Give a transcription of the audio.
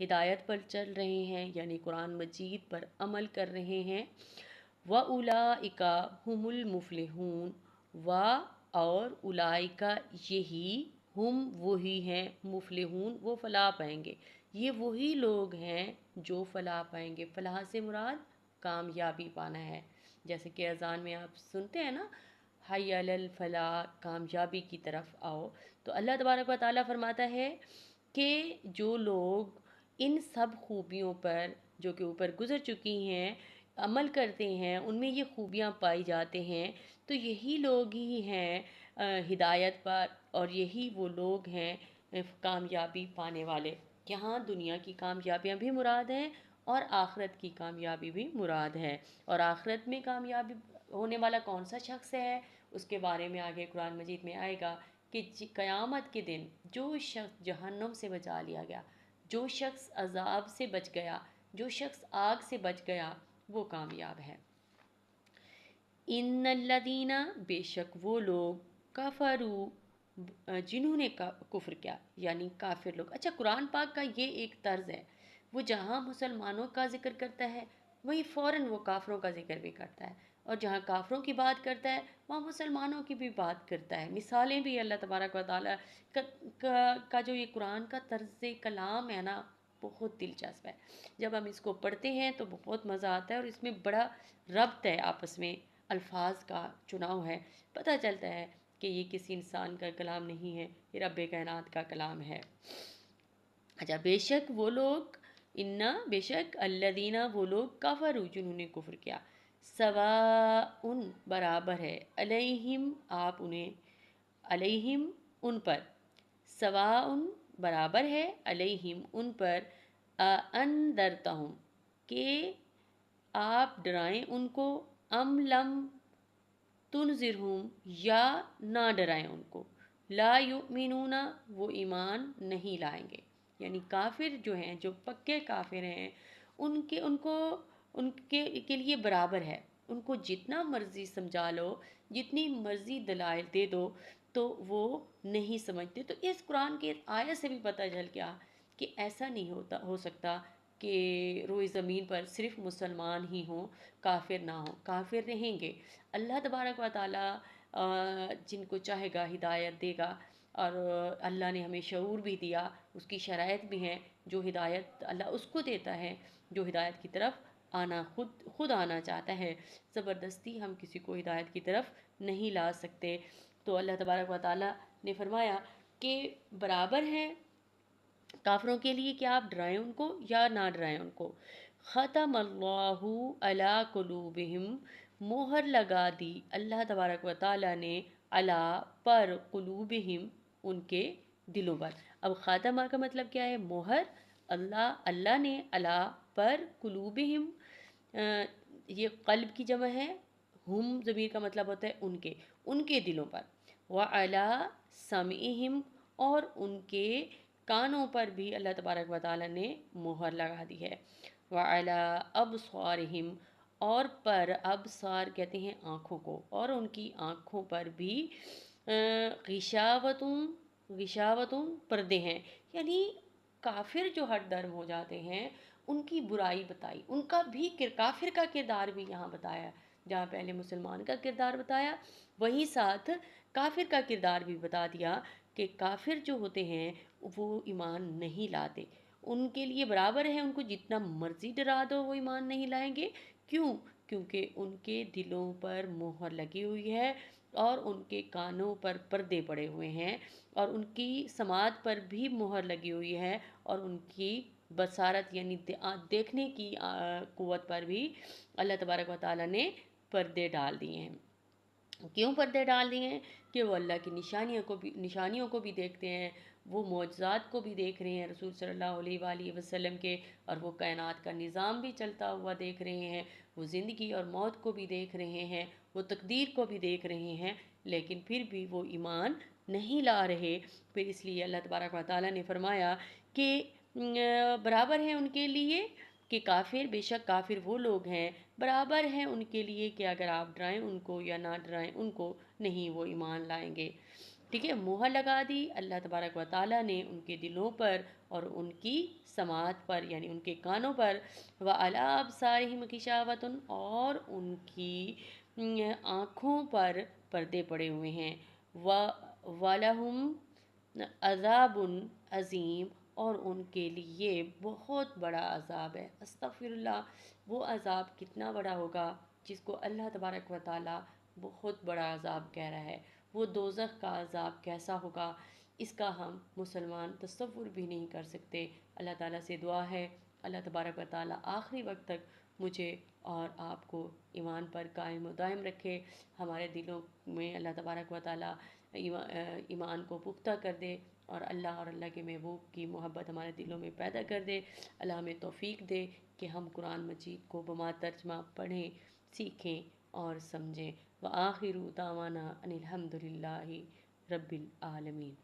ہدایت پر چل رہے ہیں یعنی قرآن مجید پر عمل کر رہے ہیں۔ وَأُولَئِكَ هُمُ الْمُفْلِحُونَ اور اولئک یہی، ہم وہی ہیں، مفلحون وہ فلاح پائیں گے، یہ وہی لوگ ہیں جو فلاح پائیں گے۔ فلاح سے مراد کامیابی پانا ہے، جیسے کہ اذان میں آپ سنتے ہیں نا، حی علی الفلاح، کامیابی کی طرف آؤ۔ تو اللہ تبارک و تعالیٰ فرماتا ہے کہ جو لوگ ان سب خوبیوں پر جو کہ اوپر گزر چکی ہیں عمل کرتے ہیں، ان میں یہ خوبیاں پائی جاتے ہیں، تو یہی لوگ ہی ہیں ہدایت پر، اور یہی وہ لوگ ہیں کامیابی پانے والے۔ یہاں دنیا کی کامیابیاں بھی مراد ہیں اور آخرت کی کامیابی بھی مراد ہے۔ اور آخرت میں کامیابی ہونے والا کون سا شخص ہے، اس کے بارے میں آگے قرآن مجید میں آئے گا کہ قیامت کے دن جو شخص جہنم سے بچا لیا گیا، جو شخص عذاب سے بچ گیا، جو شخص آگ سے بچ گیا، وہ کامیاب ہے۔ ان الذین، بے شک وہ لوگ، کفروا، جنہوں نے کفر کیا یعنی کافر لوگ۔ اچھا، قرآن پاک کا یہ ایک طرز ہے، وہ جہاں مسلمانوں کا ذکر کرتا ہے وہیں فوراً وہ کافروں کا ذکر بھی کرتا ہے، اور جہاں کافروں کی بات کرتا ہے وہاں مسلمانوں کی بھی بات کرتا ہے۔ مثالیں بھی اللہ تبارک و تعالیٰ کا جو یہ قرآن کا طرز کلام ہے نا، بہت دلچسپ ہے۔ جب ہم اس کو پڑھتے ہیں تو بہت مزہ آتا ہے، اور اس میں بڑا ربط ہے، آپس میں الفاظ کا چناؤ ہے، پتہ چلتا ہے کہ یہ کسی انسان کا کلام نہیں ہے، یہ رب کائنات کا کلام ہے۔ اچھا، بے شک وہ لوگ، بے شک الذین وہ لوگ، کفروا جنہوں نے کفر کیا، سواء برابر ہے، علیہم آپ انہیں، علیہم ان پر، سواء برابر ہے، علیہم ان پر، انذرتہم کہ آپ ڈرائیں ان کو، ام لم تنذرہم یا نہ ڈرائیں ان کو، لا یؤمنون وہ ایمان نہیں لائیں گے۔ یعنی کافر جو ہیں، جو پکے کافر ہیں، ان کے لیے برابر ہے، ان کو جتنا مرضی سمجھا لو، جتنی مرضی دلائل دے دو، تو وہ نہیں سمجھتے۔ تو اس قرآن کے آیت سے بھی پتہ چل گیا کہ ایسا نہیں ہو سکتا کہ روئے زمین پر صرف مسلمان ہی ہوں، کافر نہ ہوں، کافر رہیں گے۔ اللہ تبارک و تعالیٰ جن کو چاہے گا ہدایت دے گا، اور اللہ نے ہمیں شعور بھی دیا، اس کی شرائط بھی ہیں، جو ہدایت اللہ اس کو دیتا ہے جو ہدایت کی طرف خود آنا چاہتا ہے، زبردستی ہم کسی کو ہدایت کی طرف نہیں لا سکتے۔ تو اللہ تبارک و تعالیٰ نے فرمایا کہ برابر ہے کافروں کے لیے کہ آپ ڈرائیں ان کو یا نہ ڈرائیں ان کو۔ ختم اللہ علی قلوبہم، مہر لگا دی اللہ تبارک و تعالیٰ نے، علی پر، قلوبہم ان کے دلوں پر۔ اب خاتمہ کا مطلب کیا ہے؟ مہر، اللہ نے، علی پر، قلوبہم، یہ قلب کی جمع ہے، ہم ضمیر کا مطلب ہوتا ہے ان کے دلوں پر، وعلی سمعہم اور ان کے کانوں پر بھی اللہ تبارک و تعالیٰ نے مہر لگا دی ہے، وعلی ابصارہم اور پر، ابصار کہتے ہیں آنکھوں کو، اور ان کی آنکھوں پر بھی غشاوتوں پردے ہیں۔ یعنی کافر جو ہٹ درم ہو جاتے ہیں ان کی برائی بتائی، ان کا بھی کافر کا کردار بھی یہاں بتایا، جہاں پہلے مسلمان کا کردار بتایا وہیں ساتھ کافر کا کردار بھی بتا دیا کہ کافر جو ہوتے ہیں وہ ایمان نہیں لاتے، ان کے لیے برابر ہے، ان کو جتنا مرضی ڈرا دو وہ ایمان نہیں لائیں گے۔ کیوں؟ کیونکہ ان کے دلوں پر مہر لگی ہوئی ہے، اور ان کے کانوں پر پردے پڑے ہوئے ہیں، اور ان کی سماعت پر بھی مہر لگی ہوئی ہے، اور ان کی بصارت یعنی دیکھنے کی قوت پر بھی اللہ تبارک و تعالیٰ نے پردے ڈال دیے ہیں۔ کیوں پردے ڈال دیے ہیں؟ کہ وہ اللہ کی نشانیوں کو بھی دیکھتے ہیں، وہ معجزات کو بھی دیکھ رہے ہیں رسول صلی اللہ علیہ وآلہ وسلم کے، اور وہ کائنات کا نظام بھی چلتا ہوا دیکھ رہے ہیں، وہ زندگی اور موت کو بھی دیکھ رہے ہیں، وہ تقدیر کو بھی دیکھ رہے ہیں، لیکن پھر بھی وہ ایمان نہیں لا رہے۔ پھر اس لیے اللہ تبارک و تعالیٰ نے فرمایا کہ برابر ہے ان کے لیے کہ کافر، بے شک کافر وہ لوگ ہیں، برابر ہیں ان کے لیے کہ اگر آپ ڈرائیں ان کو یا نہ ڈرائیں ان کو، نہیں وہ ایمان لائیں گے۔ ٹھیک ہے، مہر لگا دی اللہ تبارک و تعالیٰ نے ان کے دلوں پر اور ان کی سماعت پر یعنی ان کے کانوں پر، وعلی ابصارہم غشاوۃ اور ان کی آنکھوں پر پردے پڑے ہوئے ہیں، وَلَهُمْ عذاب عظیم اور ان کے لیے بہت بڑا عذاب ہے۔ استغفر اللہ، وہ عذاب کتنا بڑا ہوگا جس کو اللہ تبارک و تعالیٰ بہت بڑا عذاب کہہ رہا ہے۔ وہ دوزخ کا عذاب کیسا ہوگا اس کا ہم مسلمان تصور بھی نہیں کر سکتے۔ اللہ تعالیٰ سے دعا ہے اللہ تبارک و تعالیٰ آخری وقت تک مجھے اور آپ کو ایمان پر قائم و دائم رکھے، ہمارے دلوں میں اللہ تبارک و تعالیٰ ایمان کو پختہ کر دے، اور اللہ کے محبوب کی محبت ہمارے دلوں میں پیدا کر دے۔ اللہ ہمیں توفیق دے کہ ہم قرآن مجید کو بما ترجمہ پڑھیں، سیکھیں اور سمجھیں۔ وآخر دعوانا ان الحمد للہ رب العالمین۔